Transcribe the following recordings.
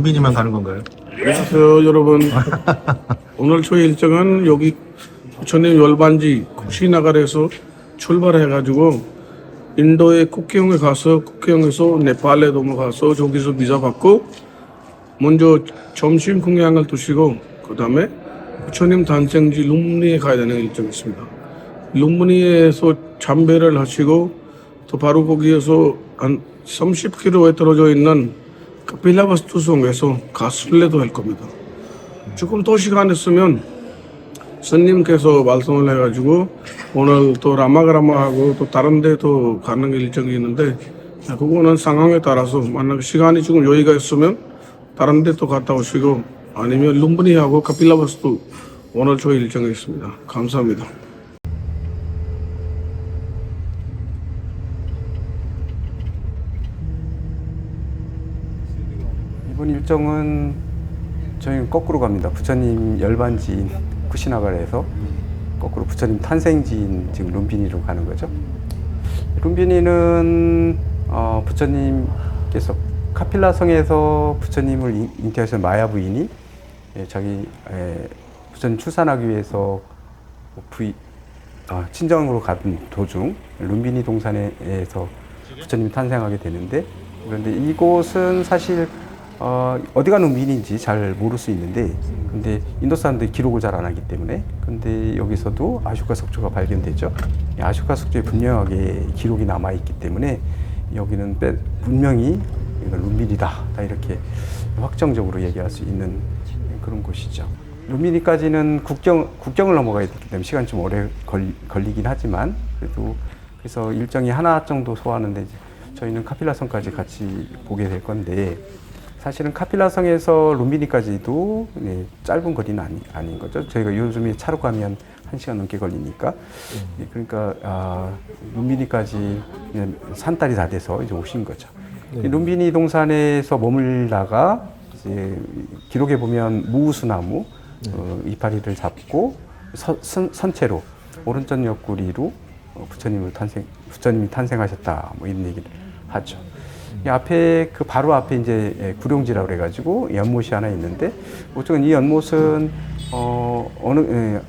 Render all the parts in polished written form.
룸비니만 가는 건가요? 안녕하세요 여러분. 오늘 저희 일정은 여기 부처님 열반지 쿠시나갈에서 출발해가지고 인도의 국경에 가서 국경에서 네팔에 넘어가서 저기서 비자 받고 먼저 점심 공양을 드시고 그 다음에 부처님 단생지 룸니에 가야 되는 일정이 있습니다. 룸니에서 참배를 하시고 또 바로 거기에서 한 30km에 떨어져 있는 카필라바스투 성에서 가술래도 할 겁니다. 조금 더 시간 있으면 스님께서 말씀을 해가지고 오늘 또 라마그라마하고 또 다른 데도 가는 일정이 있는데 그거는 상황에 따라서 만약 시간이 조금 여유가 있으면 다른 데 또 갔다 오시고 아니면 룸브니하고 카필라바스투 오늘 저희 일정이 있습니다. 감사합니다. 이번 일정은 저희는 거꾸로 갑니다. 부처님 열반지인 쿠시나갈에서 거꾸로 부처님 탄생지인 지금 룸비니로 가는 거죠. 룸비니는 부처님께서 카필라 성에서 부처님을 잉태하신 마야 부인이 부처님 출산하기 위해서 친정으로 가던 도중 룸비니 동산에서 부처님이 탄생하게 되는데, 그런데 이곳은 사실 어디가 룸비니인지 잘 모를 수 있는데, 근데 인도 사람들이 기록을 잘 안 하기 때문에, 근데 여기서도 아쇼카 석조가 발견되죠. 아쇼카 석조에 분명하게 기록이 남아 있기 때문에 여기는 분명히 이건 룸비니다 이렇게 확정적으로 얘기할 수 있는 그런 곳이죠. 룸비니까지는 국경을 넘어가야 되기 때문에 시간이 좀 오래 걸리긴 하지만, 그래서 일정이 하나 정도 소화하는데 저희는 카필라성까지 같이 보게 될 건데, 사실은 카필라성에서 룸비니까지도 짧은 거리는 아닌 거죠. 저희가 요즘에 차로 가면 1시간 넘게 걸리니까. 그러니까 룸비니까지 산딸이 다 돼서 이제 오신 거죠. 룸비니 동산에서 머물다가 이제 기록에 보면 무우수나무 이파리를 잡고 선체로 오른쪽 옆구리로 부처님이 탄생하셨다, 뭐 이런 얘기를 하죠. 이 앞에 바로 앞에 이제 구룡지라고 그래가지고 연못이 하나 있는데, 어쨌든 이 연못은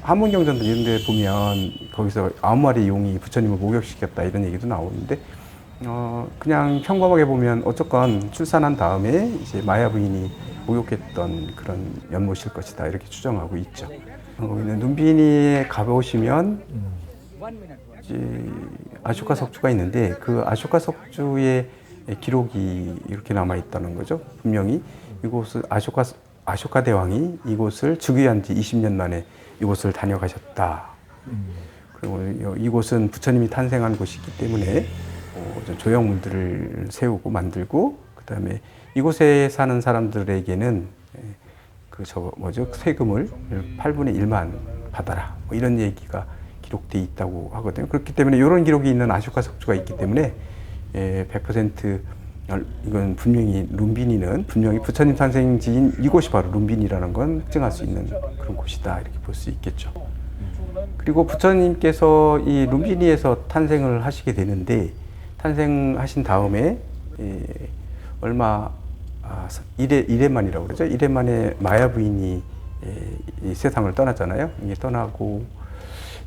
한문경전도 이런 데 보면 거기서 9마리 용이 부처님을 목욕시켰다 이런 얘기도 나오는데, 그냥 평범하게 보면 어쨌건 출산한 다음에 이제 마야 부인이 목욕했던 그런 연못일 것이다 이렇게 추정하고 있죠. 눈비니에 가보시면 이제 아쇼카 석주가 있는데, 그 아쇼카 석주의 기록이 이렇게 남아 있다는 거죠. 분명히 이곳을 아쇼카 대왕이 이곳을 즉위한 지 20년 만에 이곳을 다녀가셨다. 그리고 이곳은 부처님이 탄생한 곳이기 때문에 조형물들을 세우고 만들고, 그다음에 이곳에 사는 사람들에게는 세금을 8분의 1만 받아라, 뭐 이런 얘기가 기록돼 있다고 하거든요. 그렇기 때문에 이런 기록이 있는 아쇼카 석주가 있기 때문에 100% 이건 분명히 룸비니는 분명히 부처님 탄생지인 이곳이 바로 룸비니라는 건 증할 수 있는 그런 곳이다 이렇게 볼 수 있겠죠. 그리고 부처님께서 이 룸비니에서 탄생을 하시게 되는데, 탄생하신 다음에 이래 만이라고 그러죠. 이래 만에 마야 부인이 이 세상을 떠났잖아요. 이게 떠나고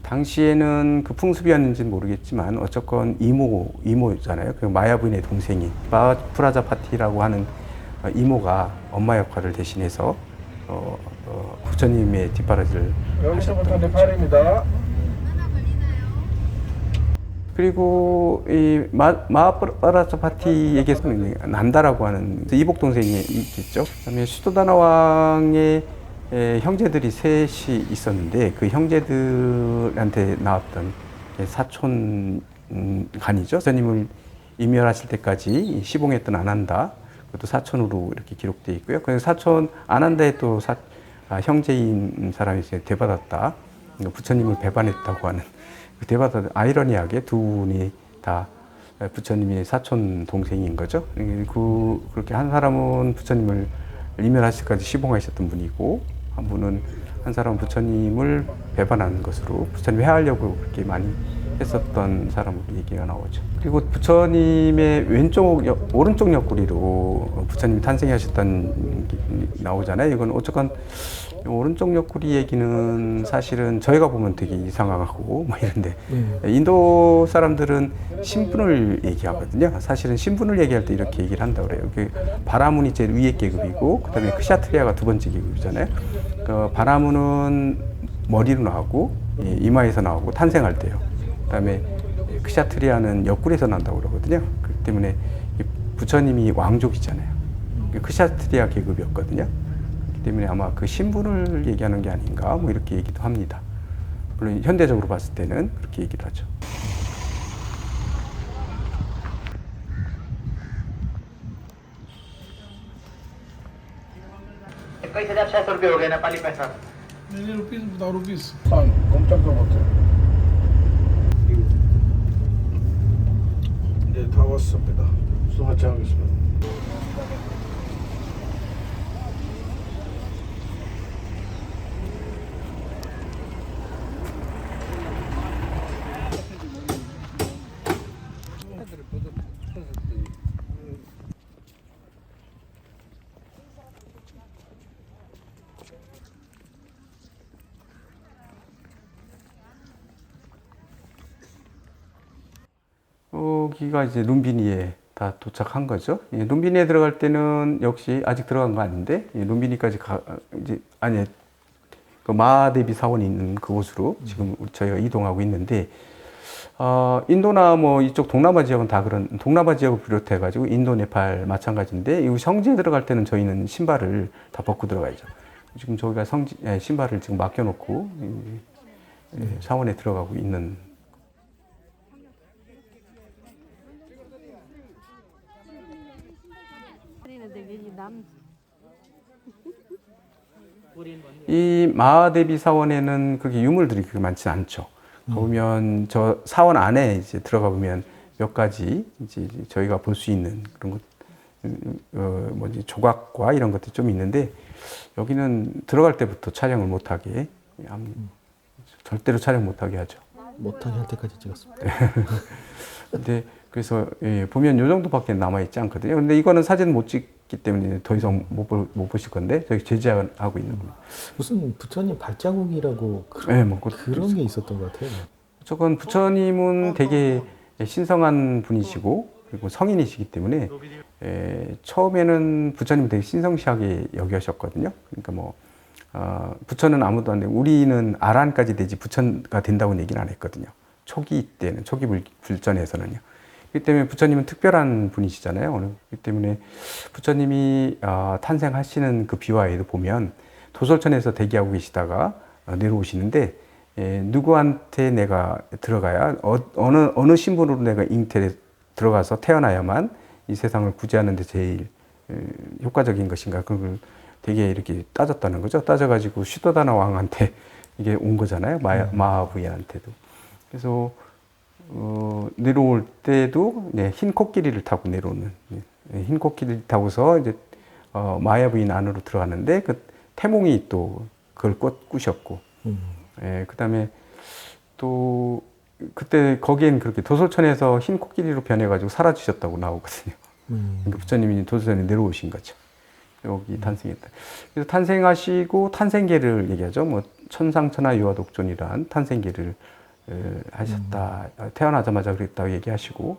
당시에는 그 풍습이었는지는 모르겠지만 어쨌건 이모잖아요. 그 마야 부인의 동생인 프라자파티라고 하는 이모가 엄마 역할을 대신해서 부처님의 뒷바라지를 하셨던 거죠. 그리고 이 마하프라자파티에게서는 난다라고 하는 이복 동생이 있겠죠. 그다음에 수도다나 왕의 형제들이 셋이 있었는데, 그 형제들한테 나왔던 사촌 간이죠. 부처님을 이멸하실 때까지 시봉했던 아난다, 그것도 사촌으로 이렇게 기록되어 있고요. 그래서 사촌 아난다의 또 형제인 사람이 이제 되받았다, 부처님을 배반했다고 하는, 아이러니하게 두 분이 다 부처님의 사촌 동생인 거죠. 그렇게 한 사람은 부처님을 이멸하실 때까지 시봉하셨던 분이고, 한 사람은 부처님을 배반하는 것으로 부처님 회하려고 그렇게 많이 했었던 사람으로 얘기가 나오죠. 그리고 부처님의 오른쪽 옆구리로 부처님이 탄생하셨다는 게 나오잖아요. 이건 어쨌건 오른쪽 옆구리 얘기는 사실은 저희가 보면 되게 이상하고 뭐 이런데 인도 사람들은 신분을 얘기하거든요. 사실은 신분을 얘기할 때 이렇게 얘기를 한다고 그래요. 바라문이 제일 위의 계급이고 그다음에 크샤트리아가 두 번째 계급이잖아요. 바라문은 머리로 나오고 이마에서 나오고 탄생할 때요. 그다음에 크샤트리아는 옆구리에서 난다고 그러거든요. 그렇기 때문에 부처님이 왕족이잖아요. 크샤트리아 계급이었거든요. 그렇기 때문에 아마 그 신분을 얘기하는 게 아닌가 뭐 이렇게 얘기도 합니다. 물론 현대적으로 봤을 때는 그렇게 얘기를 하죠. ₹21,600 हो गए नेपाली पैसा। नहीं रुपीज बताओ रुपीज 깜짝 놀랐어. 네, 다 왔습니다. 수고하지 하겠습니다. 여기가 이제 룸비니에 다 도착한 거죠. 룸비니에 들어갈 때는 역시 아직 들어간 거 아닌데 룸비니까지 이제 아니 그 마하데비 사원이 있는 그곳으로 지금 저희가 이동하고 있는데 인도나 뭐 이쪽 동남아 지역은 다 그런 동남아 지역을 비롯해 가지고 인도, 네팔 마찬가지인데 이 성지에 들어갈 때는 저희는 신발을 다 벗고 들어가야죠. 지금 저희가 신발을 지금 맡겨놓고 사원에 들어가고 있는. 이 마하데비 사원에는 그렇게 유물들이 그렇게 많지는 않죠. 보면 저 사원 안에 이제 들어가 보면 몇 가지 이제 저희가 볼 수 있는 그런 것, 뭐지 조각과 이런 것들이 좀 있는데 여기는 들어갈 때부터 촬영을 못하게 절대로 촬영 못하게 하죠. 못하게 할 때까지 찍었습니다. 근데 그래서 보면 요 정도밖에 남아 있지 않거든요. 근데 이거는 사진 못 찍기 때문에 더 이상 못 보실 건데 저희 제지하고 있는 겁니다. 무슨 부처님 발자국이라고 그런 게 있었던 것 같아요. 저건 부처님은 되게 신성한 분이시고 그리고 성인이시기 때문에 처음에는 부처님 되게 신성시하게 여겨셨거든요. 그러니까 뭐 부처는 아무도 안 되고 우리는 아란까지 되지 부처가 된다고는 얘기는 안 했거든요. 초기 때는 초기 불전에서는요. 그렇기 때문에 부처님은 특별한 분이시잖아요. 그렇기 때문에 부처님이 탄생하시는 그 비화에도 보면 도솔천에서 대기하고 계시다가 내려오시는데 누구한테 내가 들어가야 어느 신분으로 내가 잉태에 들어가서 태어나야만 이 세상을 구제하는 데 제일 효과적인 것인가 그걸 되게 이렇게 따졌다는 거죠. 따져가지고 슈도다나 왕한테 이게 온 거잖아요. 마하부야한테도. 그래서 내려올 때도 흰 코끼리를 타고 내려오는 흰 코끼리를 타고서 이제 마야 부인 안으로 들어가는데 그 태몽이 또 그걸 꾸셨고 그다음에 또 그때 거기엔 그렇게 도솔천에서 흰 코끼리로 변해가지고 사라지셨다고 나오거든요. 그러니까 부처님이 도솔천에 내려오신 거죠. 여기 탄생했다. 그래서 탄생하시고 탄생계를 얘기하죠. 뭐 천상천하 유화독존이란 탄생계를 하셨다. 태어나자마자 그랬다고 얘기하시고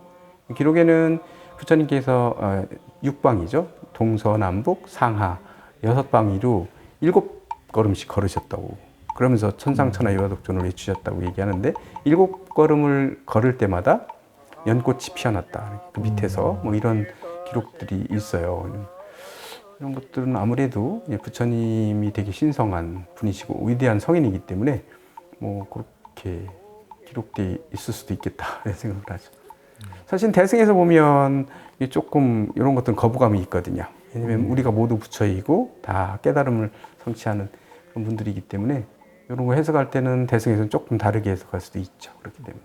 기록에는 부처님께서 6방이죠. 동서남북 상하 6방위로 7걸음씩 걸으셨다고 그러면서 천상천하 유화독존을 외치셨다고 얘기하는데 7걸음을 걸을 때마다 연꽃이 피어났다. 그 밑에서 뭐 이런 기록들이 있어요. 이런 것들은 아무래도 부처님이 되게 신성한 분이시고 위대한 성인이기 때문에 뭐 그렇게 기록돼 있을 수도 있겠다 이런 생각을 하죠. 사실 대승에서 보면 조금 이런 것들은 거부감이 있거든요. 왜냐하면 우리가 모두 부처이고 다 깨달음을 성취하는 그런 분들이기 때문에 이런 거 해석할 때는 대승에서는 조금 다르게 해석할 수도 있죠. 그렇기 때문에.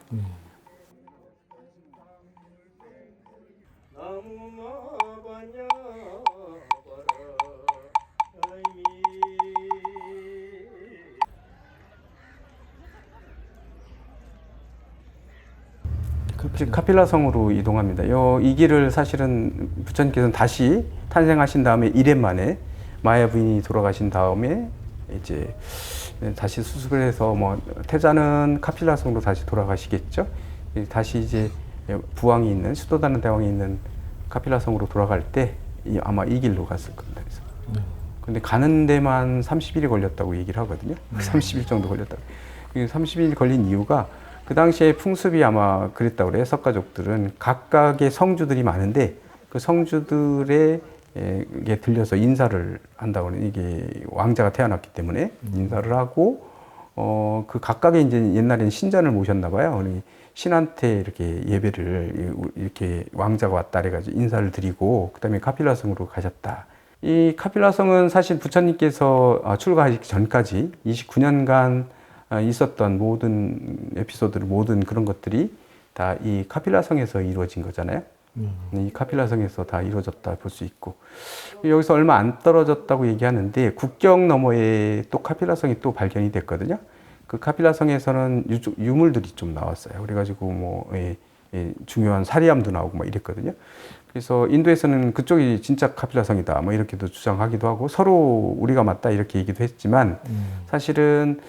즉 카필라성으로 이동합니다. 이 길을 사실은 부처님께서는 다시 탄생하신 다음에 1회 만에 마야 부인이 돌아가신 다음에 이제 다시 수습을 해서 뭐 태자는 카필라성으로 다시 돌아가시겠죠. 다시 이제 부왕이 있는 수도다나 대왕이 있는 카필라성으로 돌아갈 때 아마 이 길로 갔을 겁니다. 그래서. 근데 가는 데만 30일이 걸렸다고 얘기를 하거든요. 30일 정도 걸렸다고. 30일 걸린 이유가 그 당시에 풍습이 아마 그랬다고 그래요. 석가족들은 각각의 성주들이 많은데 그 성주들에 들려서 인사를 한다고 그래요. 이게 왕자가 태어났기 때문에 인사를 하고 그 각각의 이제 옛날에는 신전을 모셨나 봐요. 신한테 이렇게 예배를 이렇게 왕자가 왔다 그래가지고 인사를 드리고 그다음에 카필라성으로 가셨다. 이 카필라성은 사실 부처님께서 출가하시기 전까지 29년간 있었던 모든 에피소드들, 모든 그런 것들이 다 이 카필라성에서 이루어진 거잖아요. 이 카필라성에서 다 이루어졌다 볼 수 있고 여기서 얼마 안 떨어졌다고 얘기하는데 국경 너머에 또 카필라성이 또 발견이 됐거든요. 그 카필라성에서는 유물들이 좀 나왔어요. 그래가지고 뭐 중요한 사리암도 나오고 막 이랬거든요. 그래서 인도에서는 그쪽이 진짜 카필라성이다 뭐 이렇게도 주장하기도 하고 서로 우리가 맞다 이렇게 얘기도 했지만 사실은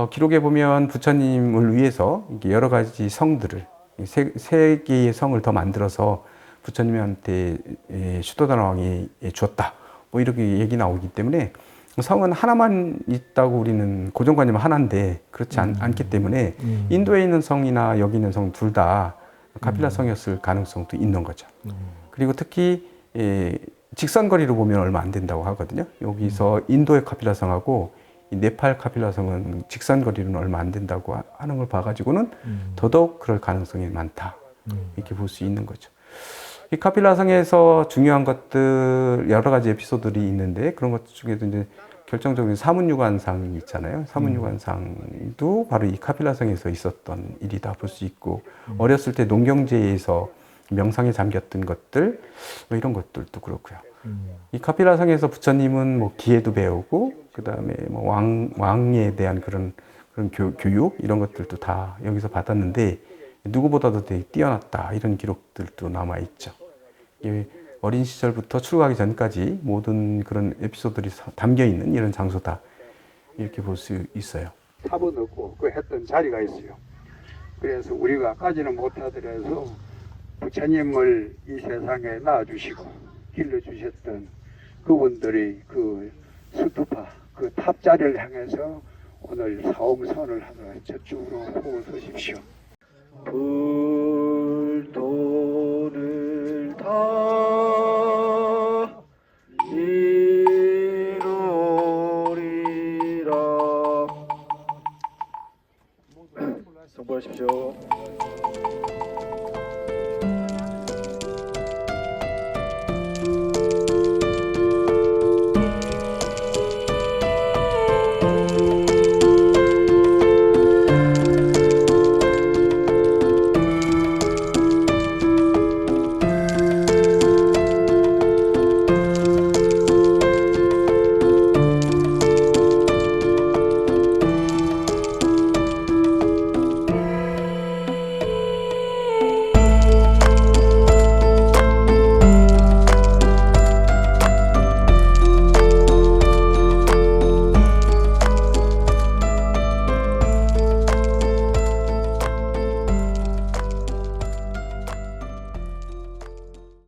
기록에 보면 부처님을 위해서 여러 가지 성들을 세 개의 성을 더 만들어서 부처님한테 수도다나 왕이 주었다 뭐 이렇게 얘기 나오기 때문에 성은 하나만 있다고 우리는 고정관념은 하나인데 그렇지 않기 때문에 인도에 있는 성이나 여기 있는 성 둘 다 카필라성이었을 가능성도 있는 거죠. 그리고 특히 직선거리로 보면 얼마 안 된다고 하거든요. 여기서 인도의 카필라성하고 이 네팔 카필라성은 직선거리로는 얼마 안 된다고 하는 걸 봐가지고는 더더욱 그럴 가능성이 많다. 이렇게 볼 수 있는 거죠. 이 카필라성에서 중요한 것들 여러 가지 에피소드들이 있는데 그런 것 중에도 이제 결정적인 사문유관상이 있잖아요. 사문유관상도 바로 이 카필라성에서 있었던 일이다 볼 수 있고 어렸을 때 농경제에서 명상에 잠겼던 것들 뭐 이런 것들도 그렇고요. 이 카필라성에서 부처님은 뭐 기회도 배우고 그 다음에 뭐 왕에 대한 그런 교육 이런 것들도 다 여기서 받았는데 누구보다도 되게 뛰어났다 이런 기록들도 남아 있죠. 어린 시절부터 출가하기 전까지 모든 그런 에피소드들이 담겨 있는 이런 장소다 이렇게 볼 수 있어요. 탑을 넣고 그 했던 자리가 있어요. 그래서 우리가 가지는 못하더라도 부처님을 이 세상에 낳아주시고 길러주셨던 그분들이 그 수투파 그 탑자리를 향해서 오늘 사홍선을 하러 저쪽으로 호흡 서십시오. 불도를 다 이루리라. 성부하십시오.